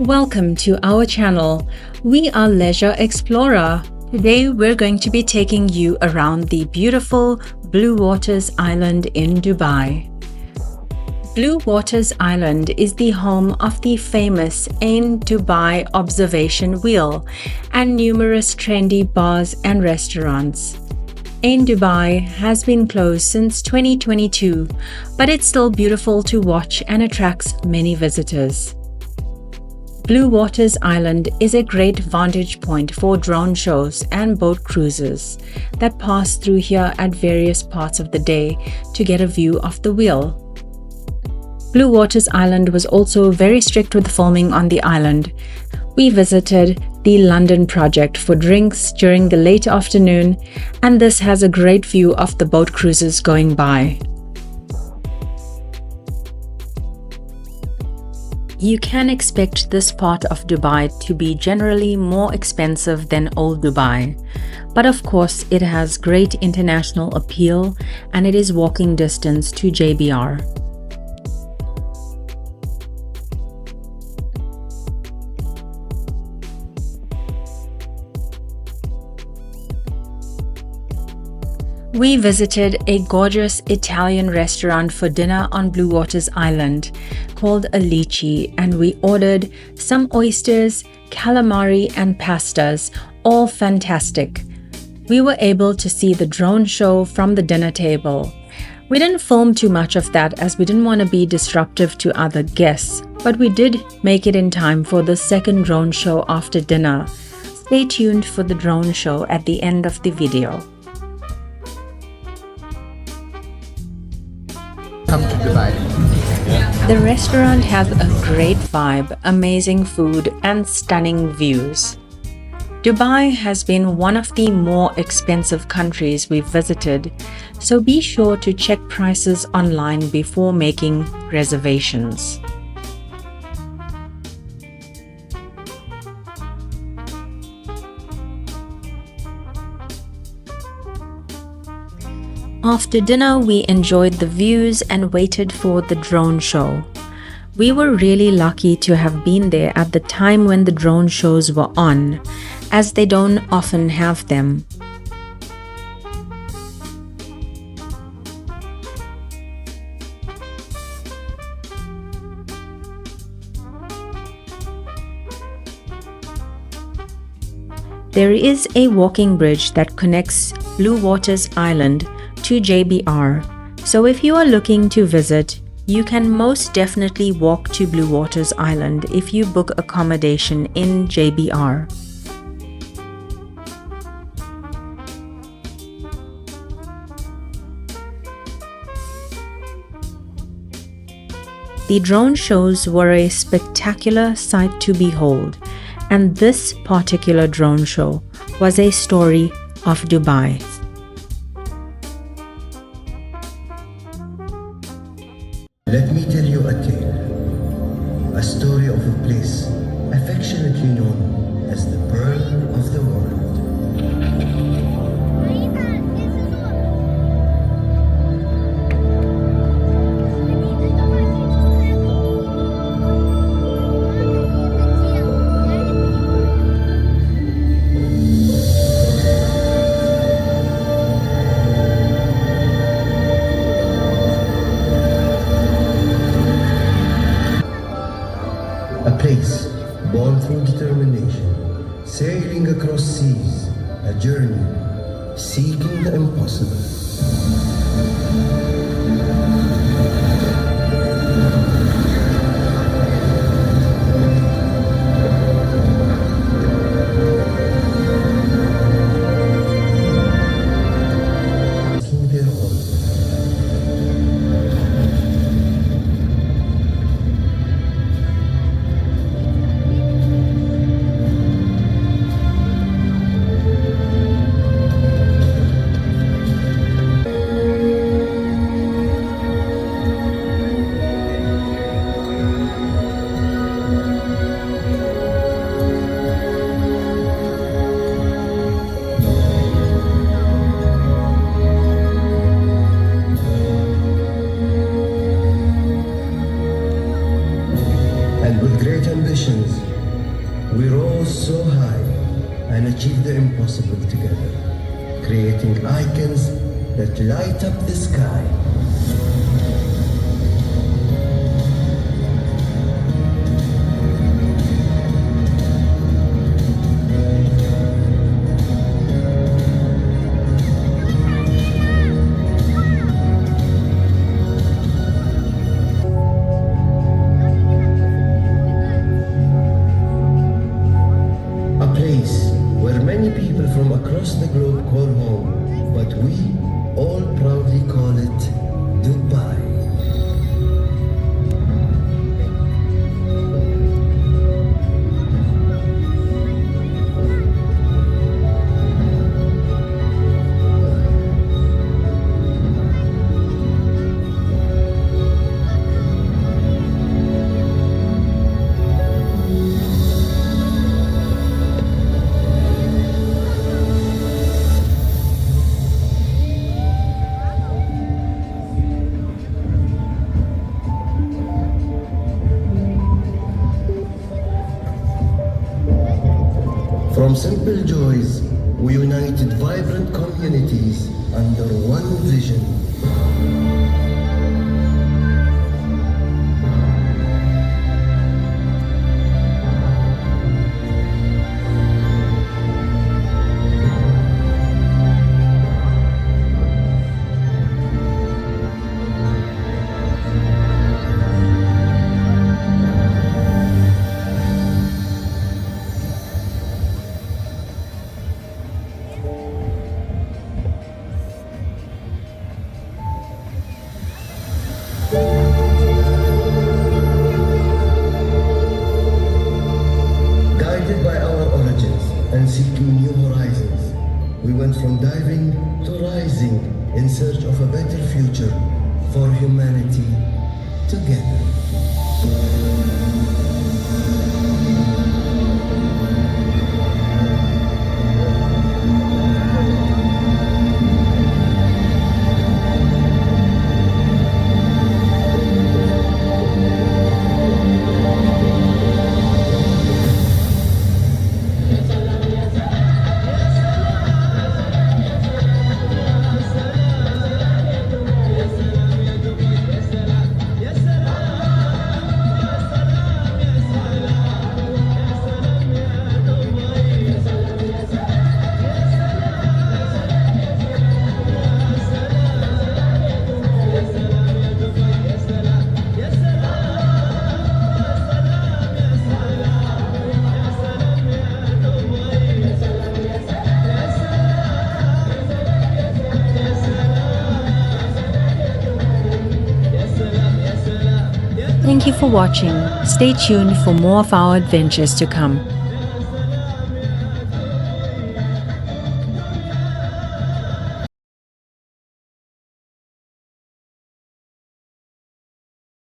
Welcome to our channel. We are Leisure Explorer. Today we're going to be taking you around the beautiful Blue Waters Island in Dubai. Blue Waters Island is the home of the famous Ain Dubai observation wheel and numerous trendy bars and restaurants. Ain Dubai has been closed since 2022, but it's still beautiful to watch and attracts many visitors. Blue Waters Island is a great vantage point for drone shows and boat cruises that pass through here at various parts of the day to get a view of the wheel. Blue Waters Island was also very strict with filming on the island. We visited the London project for drinks during the late afternoon, and this has a great view of the boat cruises going by. You can expect this part of Dubai to be generally more expensive than Old Dubai, but of course it has great international appeal and it is walking distance to JBR. We visited a gorgeous Italian restaurant for dinner on Blue Waters Island called Alici, and we ordered some oysters, calamari and pastas, all fantastic. We were able to see the drone show from the dinner table. We didn't film too much of that as we didn't want to be disruptive to other guests, but we did make it in time for the second drone show after dinner. Stay tuned for the drone show at the end of the video. Come to Dubai. The restaurant has a great vibe, amazing food, and stunning views. Dubai has been one of the more expensive countries we've visited, so be sure to check prices online before making reservations. After dinner, we enjoyed the views and waited for the drone show. We were really lucky to have been there at the time when the drone shows were on, as they don't often have them. There is a walking bridge that connects Blue Waters Island to JBR, so if you are looking to visit, you can most definitely walk to Blue Waters Island if you book accommodation in JBR. The drone shows were a spectacular sight to behold, and this particular drone show was a story of Dubai. Let me tell you a tale, a story of a place affectionately known as the Pearl of the World. A place born through determination, sailing across seas, a journey seeking the impossible. Risking their all. We rose so high and achieved the impossible together, creating icons that light up the sky. A place where many people from across the globe call home, but we all proudly call it Dubai. From simple joys, we united vibrant communities under one vision. Guided by our origins and seeking new horizons, we went from diving to rising in search of a better future for humanity together. Thank you for watching. Stay tuned for more of our adventures to come.